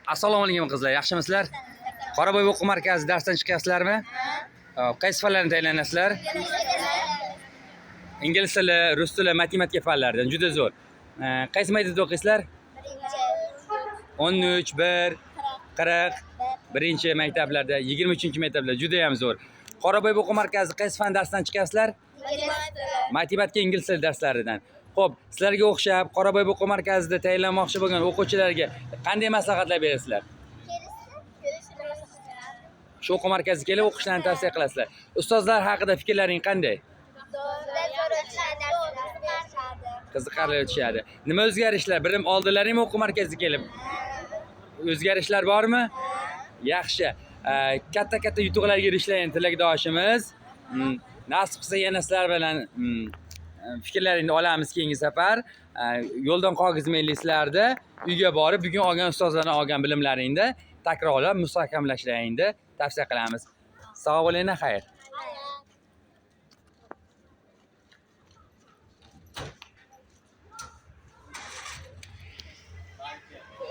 Assalomu alaykum qizlar, yaxshimisizlar? Qoraboy o'quv markazi darsdan chiqyapsizlarmi? Qaysi fanlarni tayyorlanasizlar? Ingliz tili, rus tili, matematika fanlaridan juda zo'r. Qaysi maktabda o'qiysizlar? 13, 1, 40, birinchi maktablarda, 23-maktablarda juda ham zo'r. Qoraboy o'quv markazi qaysi fan darsdan chiqyapsizlar? Matematika, ingliz tili darslaridan. Xo'p, sizlarga o'xshab Qoraboy o'quv markazida tayyorlanmoqchi bo'lgan o'quvchilarga qanday maslahatlar berasizlar? Shu o'quv markaziga kelib o'qishlarini tavsiya qilasizlar. Ustozlar haqida fikrlaring qanday? Qiziqarli o'tishadi. Nima o'zgarishlar? Birim oldilaringmi o'quv markaziga kelib? O'zgarishlar bormi? Yaxshi. Katta yutuqlarga erishgan tilakdoshimiz. Nasib qilsa yana sizlar bilan fikrlaringni olamiz keyingi safar. Yo'ldan qolgizmayliklarda uyga borib, bugun olgan ustozlardan olgan bilimlaringni takrorlab mustahkamlashlaringni tavsiya qilamiz. Sog' bo'linglar, xayr.